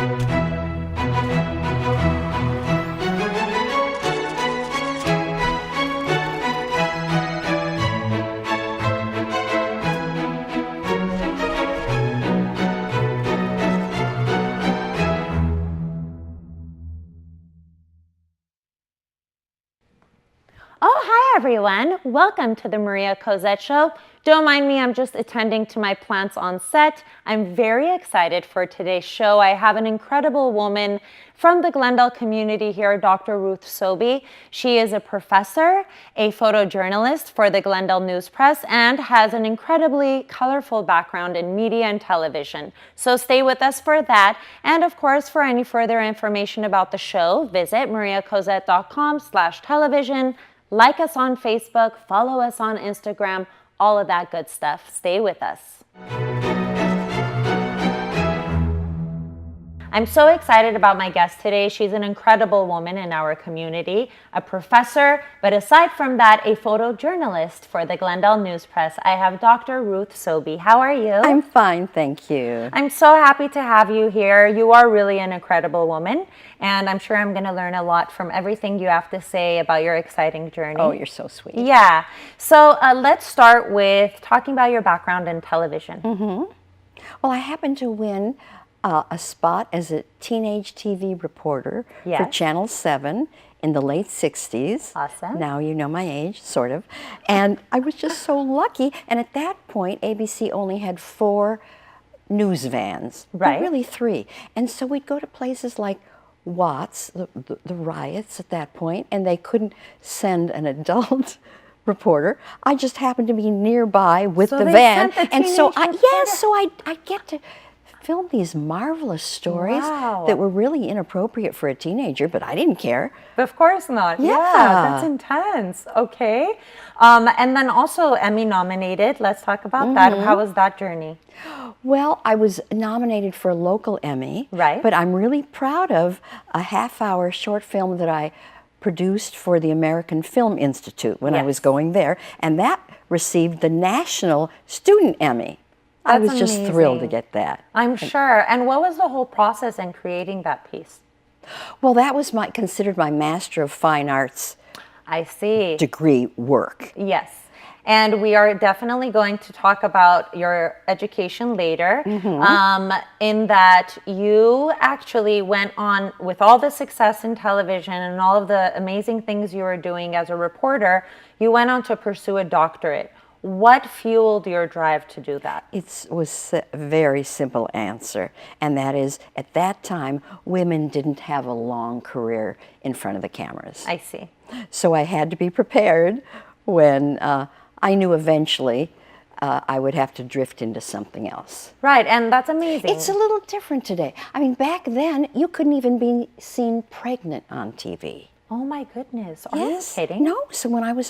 Oh, hi everyone. Welcome to the Maria Cozette Show. Don't mind me, I'm just attending to my plants on set. I'm very excited for today's show. I have an incredible woman from the Glendale community here, Dr. Ruth Sowby. She is a professor, a photojournalist for the Glendale News Press, and has an incredibly colorful background in media and television. So stay with us for that. And of course, for any further information about the show, visit mariacozette.com/television. Like us on Facebook, follow us on Instagram, all of that good stuff. Stay with us. I'm so excited about my guest today. She's an incredible woman in our community, a professor, but aside from that, a photojournalist for the Glendale News Press. I have Dr. Ruth Sowby. How are you? I'm fine, thank you. I'm so happy to have you here. You are really an incredible woman, and I'm sure I'm going to learn a lot from everything you have to say about your exciting journey. Oh, you're so sweet. Yeah. So let's start with talking about your background in television. Well, I happened to win a spot as a teenage TV reporter for Channel 7 in the late 60s. Awesome. Now you know my age, sort of. And I was just so lucky. And at that point, ABC only had 4 news vans. Right. Well, really 3. And so we'd go to places like Watts, the riots at that point, and they couldn't send an adult reporter. I just happened to be nearby with the van. And so I get to film these marvelous stories that were really inappropriate for a teenager, but I didn't care. Of course not. Yeah. That's intense. Okay. And then also Emmy nominated. Let's talk about that. How was that journey? Well, I was nominated for a local Emmy, Right. but I'm really proud of a half-hour short film that I produced for the American Film Institute when I was going there, and that received the National Student Emmy. I was just thrilled to get that. I'm sure. And what was the whole process in creating that piece? Well, that was considered my Master of Fine Arts degree work. Yes. And we are definitely going to talk about your education later, in that you actually went on, with all the success in television and all of the amazing things you were doing as a reporter, you went on to pursue a doctorate. What fueled your drive to do that? It was a very simple answer, and that is, at that time, women didn't have a long career in front of the cameras. I see. So I had to be prepared when I knew eventually I would have to drift into something else. Right, and that's amazing. It's a little different today. I mean, back then, you couldn't even be seen pregnant on TV. Oh my goodness! Are you kidding? No. So when I was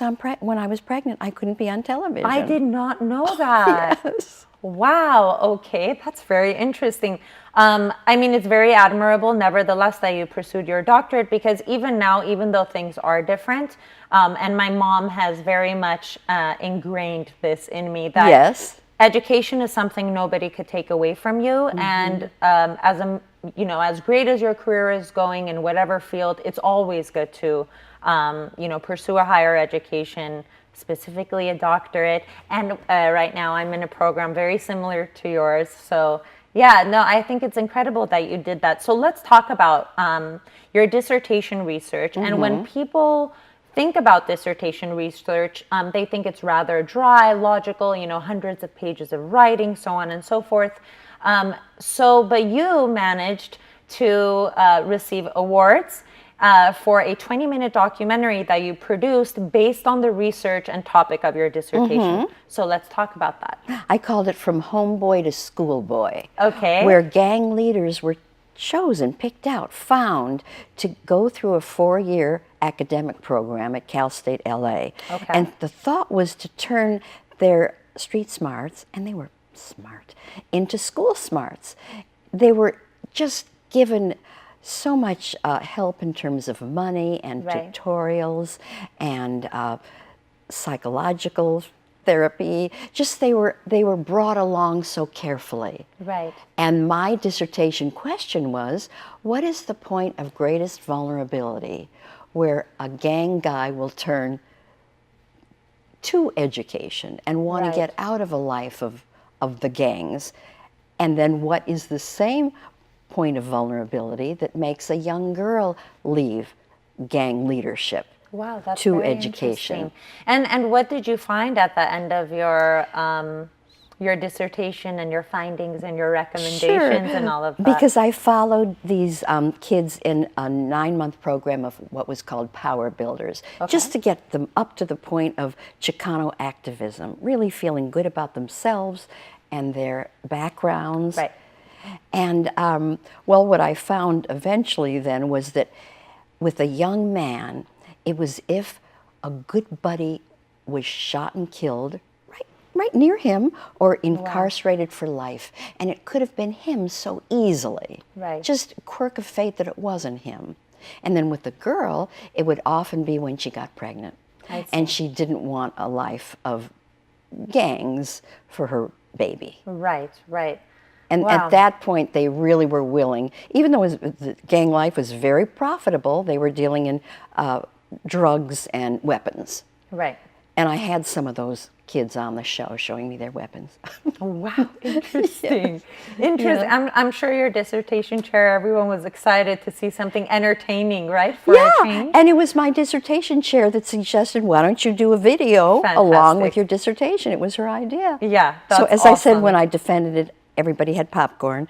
pregnant, I couldn't be on television. I did not know that. Yes. Wow. Okay, that's very interesting. I mean, it's very admirable, nevertheless, that you pursued your doctorate, because even now, even though things are different, and my mom has very much ingrained this in me that education is something nobody could take away from you, and as great as your career is going in whatever field, it's always good to pursue a higher education, specifically a doctorate. And right now I'm in a program very similar to yours. So yeah, no, I think it's incredible that you did that. So let's talk about your dissertation research. And when people think about dissertation research, they think it's rather dry, logical, hundreds of pages of writing, so on and so forth. But you managed to receive awards for a 20-minute documentary that you produced based on the research and topic of your dissertation. So let's talk about that. I called it From Homeboy to Schoolboy. Okay. Where gang leaders were chosen, picked out, found to go through a 4-year academic program at Cal State LA. Okay. And the thought was to turn their street smarts, and they were smart, into school smarts. They were just given so much help in terms of money and tutorials and psychological therapy. Just they were brought along so carefully. Right. And my dissertation question was, what is the point of greatest vulnerability where a gang guy will turn to education and want to get out of a life of the gangs? And then what is the same point of vulnerability that makes a young girl leave gang leadership? Wow, that's to very education. Interesting. And what did you find at the end of your dissertation and your findings and your recommendations and all of that? Because I followed these kids in a 9-month program of what was called Power Builders, just to get them up to the point of Chicano activism, really feeling good about themselves and their backgrounds. Right. And well, what I found eventually then was that with a young man, it was if a good buddy was shot and killed right near him or incarcerated for life. And it could have been him so easily. Right. Just a quirk of fate that it wasn't him. And then with the girl, it would often be when she got pregnant. And she didn't want a life of gangs for her baby. Right, right. And at that point, they really were willing, even though the gang life was very profitable, they were dealing in drugs and weapons. Right. And I had some of those kids on the show showing me their weapons. Wow, interesting. Interesting. Yeah. I'm sure your dissertation chair, everyone was excited to see something entertaining, right? For a change. And it was my dissertation chair that suggested, why don't you do a video along with your dissertation? It was her idea. Yeah, that's so as awesome. I said, when I defended it, everybody had popcorn,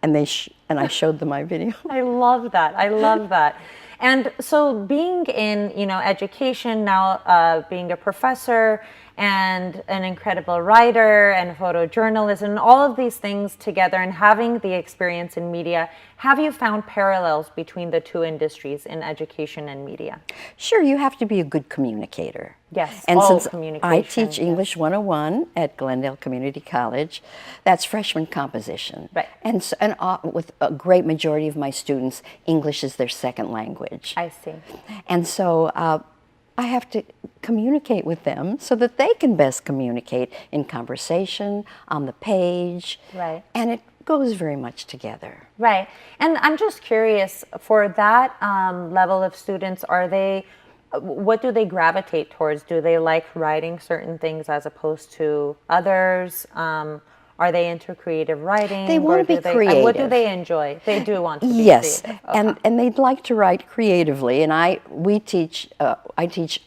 and I showed them my video. I love that. I love that. And so being in, education now, being a professor and an incredible writer and photojournalist and all of these things together and having the experience in media, have you found parallels between the two industries in education and media? Sure, you have to be a good communicator. Yes, and all since communication. I teach English 101 at Glendale Community College, that's freshman composition. Right. And with a great majority of my students, English is their second language. I see. And so I have to communicate with them so that they can best communicate in conversation, on the page. Right. And it goes very much together. Right. And I'm just curious, for that level of students, what do they gravitate towards? Do they like writing certain things as opposed to others? Are they into creative writing? They want to be creative. What do they enjoy? They do want to be yes, creative. Okay. and they'd like to write creatively. And I teach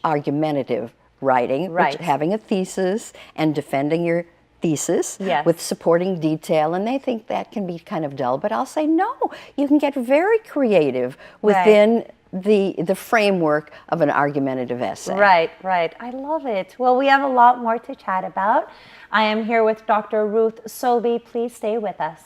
argumentative writing, right. which having a thesis and defending your thesis with supporting detail, and they think that can be kind of dull. But I'll say no, you can get very creative within the framework of an argumentative essay. Right, right. I love it. Well, we have a lot more to chat about. I am here with Dr. Ruth Sowby. Please stay with us.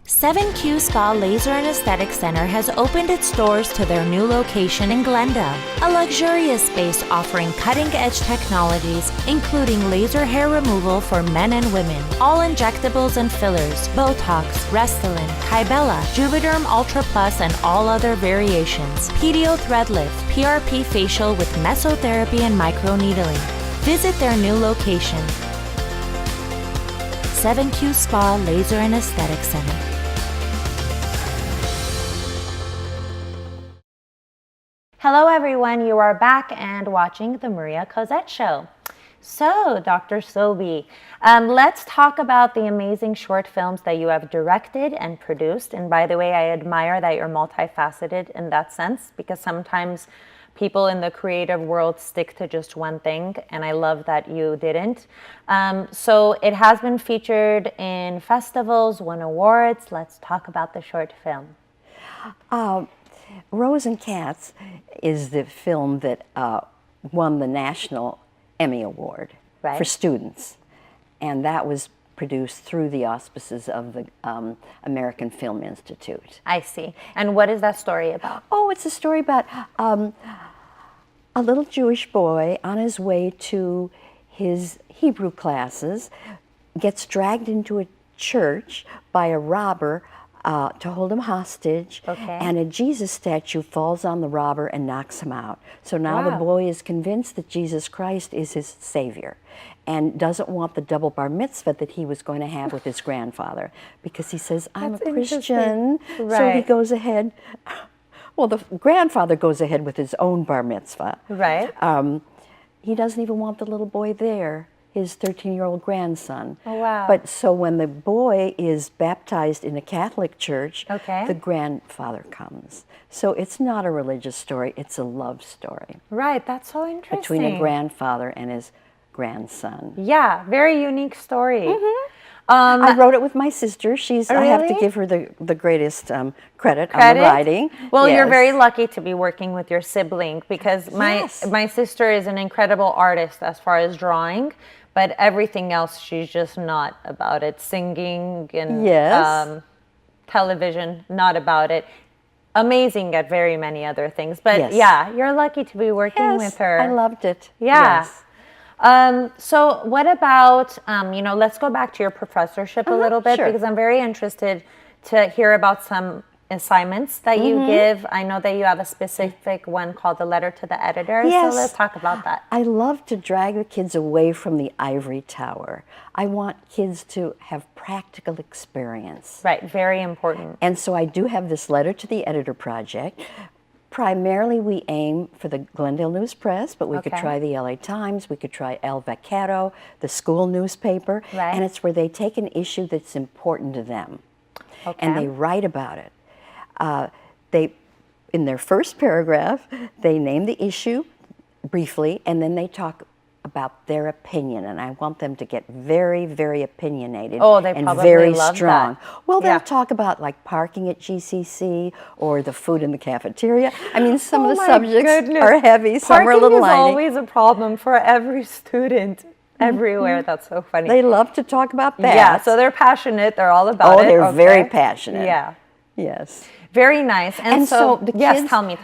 7Q Spa Laser and Aesthetic Center has opened its doors to their new location in Glendale, a luxurious space offering cutting-edge technologies, including laser hair removal for men and women, all injectables and fillers, Botox, Restylane, Kybella, Juvederm Ultra Plus, and all other variations, PDO thread lift, PRP facial with mesotherapy and microneedling. Visit their new location, 7Q Spa Laser and Aesthetic Center. Hello everyone, you are back and watching the Maria Cozette Show. So, Dr. Sowby, let's talk about the amazing short films that you have directed and produced. And by the way, I admire that you're multifaceted in that sense, because sometimes people in the creative world stick to just one thing, and I love that you didn't. So it has been featured in festivals, won awards. Let's talk about the short film. Rose and Cats is the film that won the National Emmy Award for students, and that was produced through the auspices of the American Film Institute. I see. And what is that story about? Oh, it's a story about a little Jewish boy on his way to his Hebrew classes, gets dragged into a church by a robber to hold him hostage. Okay. And a Jesus statue falls on the robber and knocks him out. So now the Wow. boy is convinced that Jesus Christ is his savior and doesn't want the double bar mitzvah that he was going to have with his grandfather, because he says, I'm That's a Christian. interesting. So he Right. goes ahead. Well, the grandfather goes ahead with his own bar mitzvah. Right. He doesn't even want the little boy there, his 13-year-old grandson. Oh, wow. But so when the boy is baptized in a Catholic church, Okay. the grandfather comes. So it's not a religious story, it's a love story Right. That's so interesting. between a grandfather and his grandson. Yeah. Very unique story. I wrote it with my sister. I have to Really? give her the greatest credit on Credit? the writing. Well, you're Yes. very lucky to be working with your sibling, because Yes. my sister is an incredible artist as far as drawing, but everything else she's just not about it. Singing and Yes. television, not about it. Amazing at very many other things, but Yes. yeah, you're lucky to be working Yes, with her. I loved it. Yeah. Yes. So what about, let's go back to your professorship a little bit, sure. because I'm very interested to hear about some assignments that you give. I know that you have a specific one called the letter to the editor. Yes. So let's talk about that. I love to drag the kids away from the ivory tower. I want kids to have practical experience. Right. Very important. And so I do have this letter to the editor project. Primarily, we aim for the Glendale News Press, but we could Okay. try the LA Times, we could try El Vaquero, the school newspaper, Right. and it's where they take an issue that's important to them, Okay. and they write about it. In their first paragraph, they name the issue briefly, and then they talk about their opinion, and I want them to get very, very opinionated Oh, they and probably very love strong. that. Well, they'll Yeah. talk about like parking at GCC or the food in the cafeteria. I mean, some Oh of the my subjects goodness. are heavy, some are a Parking little is light. always a problem for every student everywhere. That's so funny. They love to talk about that. Yeah, so they're passionate. They're all about Oh, it. they're very Okay. passionate. Yeah. Yes. Very nice. And so the yes, kids, tell me.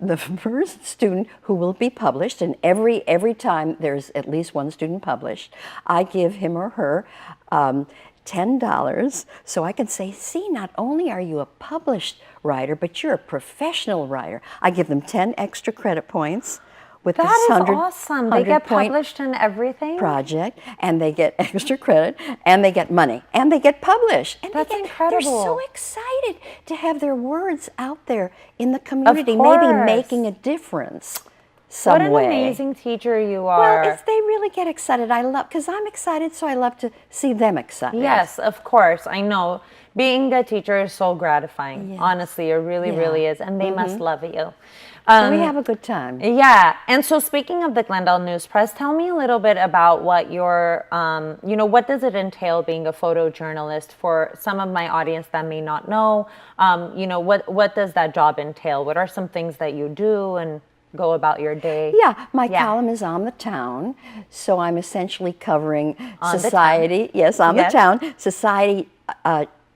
the first student who will be published, and every time there's at least one student published, I give him or her $10, so I can say, see, not only are you a published writer, but you're a professional writer. I give them 10 extra credit points with That this is 100, awesome. They get 100-point published in everything. project, and they get extra credit, and they get money, and they get published. And That's they're incredible. so excited to have their words out there in the community, maybe course. making a difference some What an way. amazing teacher you are. Well, they really get excited. I love, because I'm excited, so I love to see them excited. Yes, of course. I know. Being a teacher is so gratifying. Yes. Honestly, it really, Yeah. really is. And they must love you. So we have a good time. Yeah. And so speaking of the Glendale News Press, tell me a little bit about what your, what does it entail being a photojournalist for some of my audience that may not know? What does that job entail? What are some things that you do and go about your day? Yeah, my column is on the town, so I'm essentially covering society. Yes, on Yes. the town, society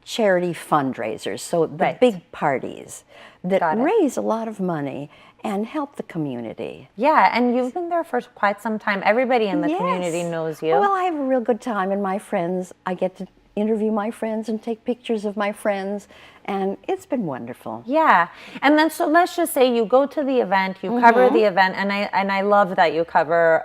charity fundraisers. So the Right. big parties that Got it. raise a lot of money and help the community. Yeah, and you've been there for quite some time. Everybody in the community Yes. knows you. Well, I have a real good time, and my friends, I get to interview my friends and take pictures of my friends, and it's been wonderful. Yeah, and then so let's just say you go to the event, you cover the event, and I love that you cover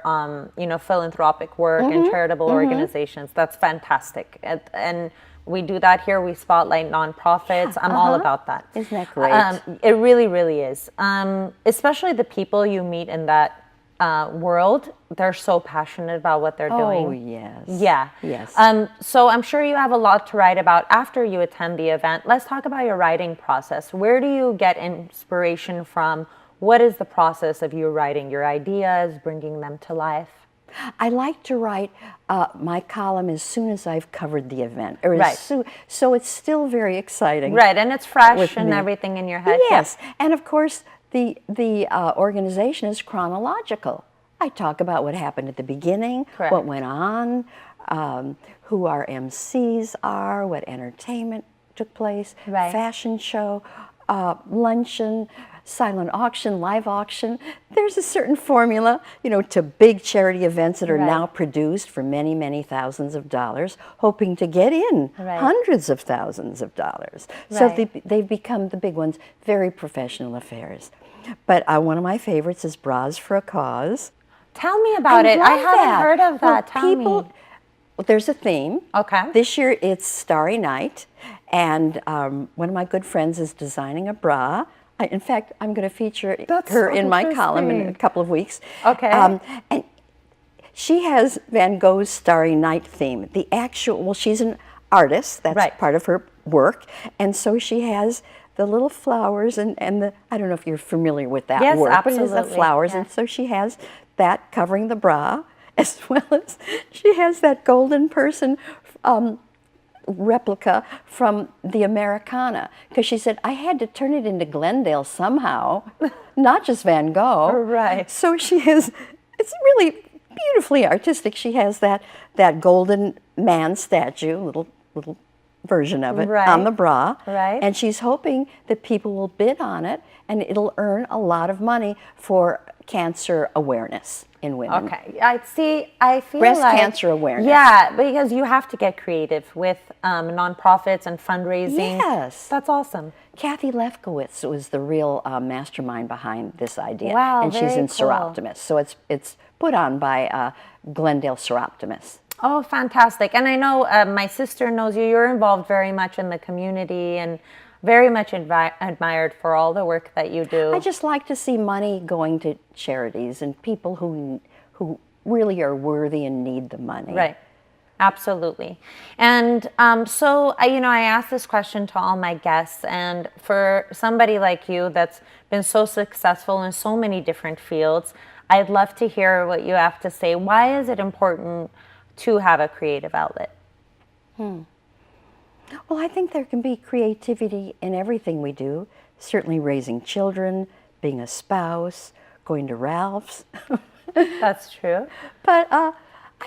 philanthropic work and charitable organizations. That's fantastic, and we do that here. We spotlight nonprofits. I'm all about that. Isn't that great? It really, really is. Especially the people you meet in that world. They're so passionate about what they're doing. Oh, yes. Yeah. Yes. So I'm sure you have a lot to write about after you attend the event. Let's talk about your writing process. Where do you get inspiration from? What is the process of you writing your ideas, bringing them to life? I like to write my column as soon as I've covered the event. Or Right. So it's still very exciting. Right, and it's fresh With and me. everything in your head. Yes, and of course the organization is chronological. I talk about what happened at the beginning, Correct. what went on, who our MCs are, what entertainment took place, Right. fashion show, luncheon, silent auction, live auction. There's a certain formula, you know, to big charity events that are now produced for many, many thousands of dollars, hoping to get in hundreds of thousands of dollars. So they've become the big ones, very professional affairs. But one of my favorites is Bras for a Cause. Tell me about it. I haven't heard of that. Tell me. Well, there's a theme. Okay. This year it's Starry Night, and one of my good friends is designing a bra. In fact, I'm going to feature her in my column in a couple of weeks. Okay. And she has Van Gogh's Starry Night theme. The actual, well, she's an artist. That's part of her work, and so she has the little flowers and the, I don't know if you're familiar with that yes, work, absolutely. but it's the flowers, and so she has that covering the bra, as well as she has that golden person replica from the Americana, because she said, I had to turn it into Glendale somehow, not just Van Gogh. Right. So she has, it's really beautifully artistic. She has that golden man statue, little version of it on the bra, and she's hoping that people will bid on it, and it'll earn a lot of money for cancer awareness in women. Okay, I feel breast like cancer awareness. Yeah, because you have to get creative with nonprofits and fundraising. Yes, that's awesome. Kathy Lefkowitz was the real mastermind behind this idea. Wow, and she's in cool. Seroptimus, so it's put on by Glendale Seroptimus. Oh, fantastic! And I know my sister knows you. You're involved very much in the community and very much admired for all the work that you do. I just like to see money going to charities and people who really are worthy and need the money. Right. Absolutely. And so, I ask this question to all my guests, and for somebody like you that's been so successful in so many different fields, I'd love to hear what you have to say. Why is it important to have a creative outlet? Well, I think there can be creativity in everything we do. Certainly raising children, being a spouse, going to Ralph's. That's true. But I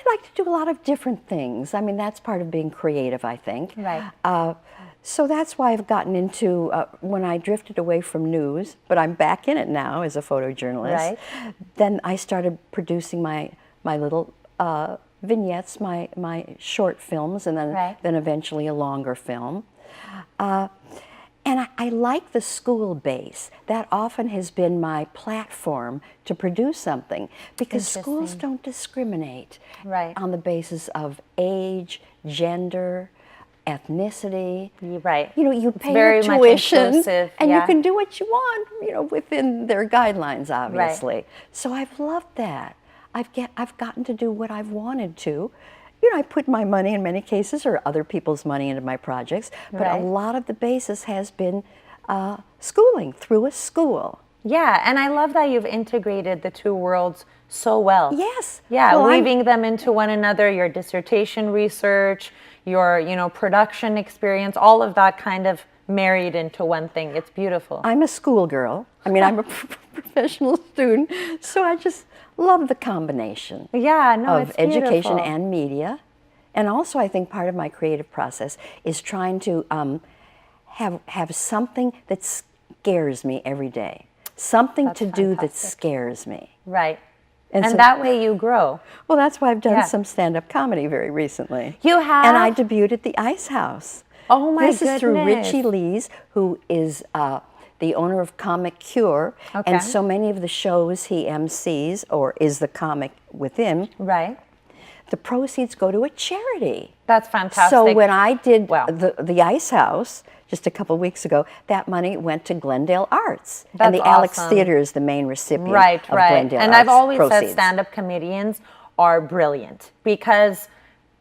like to do a lot of different things. I mean, that's part of being creative, I think. Right. So that's why I've gotten into, when I drifted away from news, but I'm back in it now as a photojournalist, right. Then I started producing my little vignettes, my short films, and then eventually a longer film. And I like the school base. That often has been my platform to produce something, because schools don't discriminate on the basis of age, gender, ethnicity. Right. You pay your tuition and you can do what you want, within their guidelines, obviously. Right. So I've loved that. I've gotten to do what I've wanted to. I put my money in many cases, or other people's money, into my projects, but a lot of the basis has been schooling through a school. Yeah, and I love that you've integrated the two worlds so well. Yes. Yeah, well, weaving them into one another, your dissertation research, your, production experience, all of that kind of married into one thing. It's beautiful. I'm a schoolgirl. I mean, I'm a professional student, so I just love the combination of education and media. And also, I think part of my creative process is trying to have something that scares me every day. Something to do that scares me. Right. And so, that way you grow. Well, that's why I've done some stand-up comedy very recently. You have? And I debuted at the Ice House. Oh, my goodness. This is through Richie Lees, who is the owner of Comic Cure, and so many of the shows he MCs, or is the comic with him, the proceeds go to a charity. That's fantastic. So when I did the Ice House just a couple of weeks ago, that money went to Glendale Arts. That's and the awesome. Alex Theater is the main recipient of Glendale And Arts I've always proceeds. said stand-up comedians are brilliant, because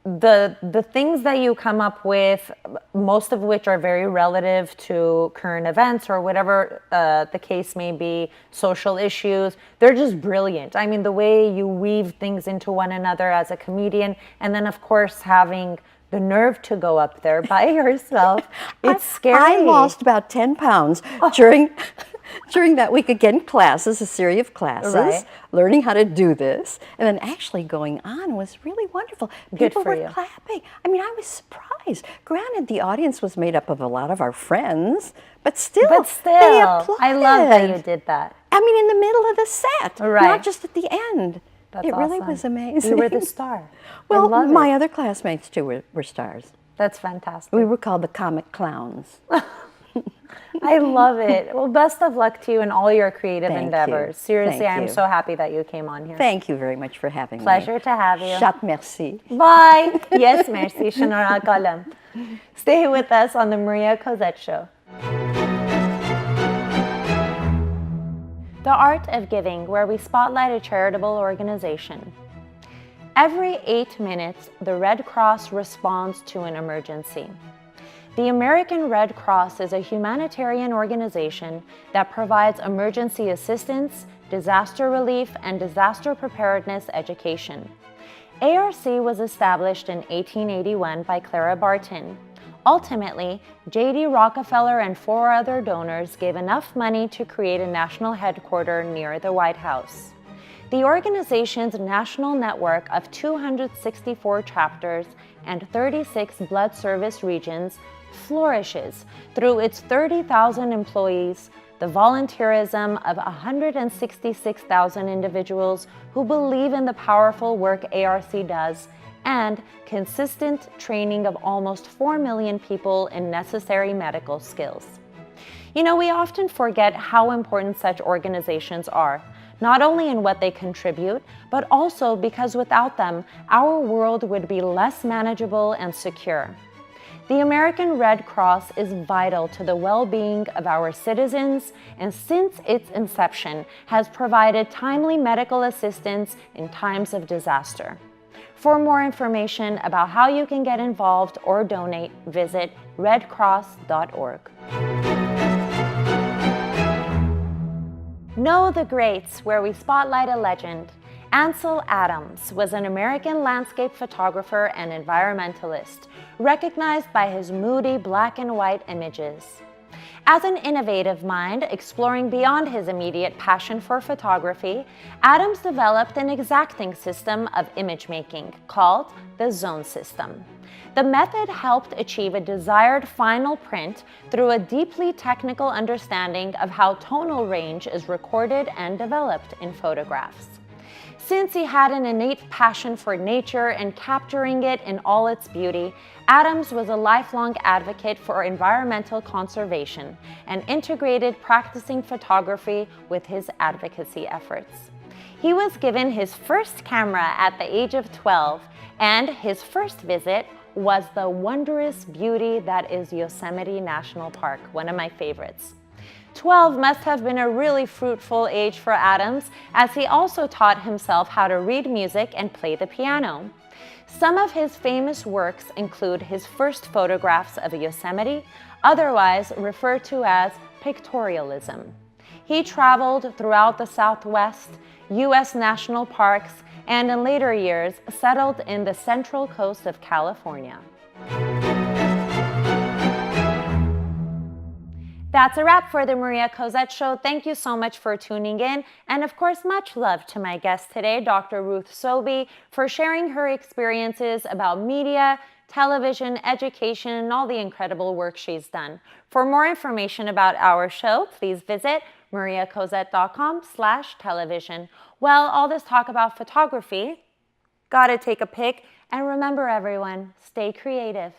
the things that you come up with, most of which are very relative to current events or whatever the case may be, social issues, they're just brilliant. I mean, the way you weave things into one another as a comedian, and then of course having the nerve to go up there by yourself, it's scary. I lost about 10 pounds during that week, again, classes, a series of classes, learning how to do this, and then actually going on was really wonderful. People were clapping. I mean, I was surprised. surprised. Granted, the audience was made up of a lot of our friends, but still, they I love that you did that. I mean, in the middle of the set, Right. not just at the end. That's it really awesome. was amazing. You were the star. Well, I love my it. other classmates too were stars. That's fantastic. We were called the comic clowns. I love it. Well, best of luck to you in all your creative Thank endeavors. you. Seriously, Thank I'm you. so happy that you came on here. Thank you very much for having me. Pleasure to have you. Chat merci. Bye. Yes, merci. Shanara kalam. Stay with us on the Maria Cozette Show. The Art of Giving, where we spotlight a charitable organization. Every 8 minutes, the Red Cross responds to an emergency. The American Red Cross is a humanitarian organization that provides emergency assistance, disaster relief, and disaster preparedness education. ARC was established in 1881 by Clara Barton. Ultimately, J.D. Rockefeller and 4 other donors gave enough money to create a national headquarters near the White House. The organization's national network of 264 chapters and 36 blood service regions flourishes through its 30,000 employees, the volunteerism of 166,000 individuals who believe in the powerful work ARC does, and consistent training of almost 4 million people in necessary medical skills. You know, we often forget how important such organizations are, not only in what they contribute, but also because without them, our world would be less manageable and secure. The American Red Cross is vital to the well-being of our citizens, and since its inception has provided timely medical assistance in times of disaster. For more information about how you can get involved or donate, visit redcross.org. Know the Greats, where we spotlight a legend. Ansel Adams was an American landscape photographer and environmentalist, recognized by his moody black and white images. As an innovative mind, exploring beyond his immediate passion for photography, Adams developed an exacting system of image making called the zone system. The method helped achieve a desired final print through a deeply technical understanding of how tonal range is recorded and developed in photographs. Since he had an innate passion for nature and capturing it in all its beauty, Adams was a lifelong advocate for environmental conservation and integrated practicing photography with his advocacy efforts. He was given his first camera at the age of 12, and his first visit was the wondrous beauty that is Yosemite National Park, one of my favorites. 12 must have been a really fruitful age for Adams, as he also taught himself how to read music and play the piano. Some of his famous works include his first photographs of Yosemite, otherwise referred to as pictorialism. He traveled throughout the Southwest, U.S. national parks, and in later years settled in the central coast of California. That's a wrap for the Maria Cozette Show. Thank you so much for tuning in. And of course, much love to my guest today, Dr. Ruth Sowby, for sharing her experiences about media, television, education, and all the incredible work she's done. For more information about our show, please visit mariacozette.com/television. Well, all this talk about photography, gotta take a pic. And remember everyone, stay creative.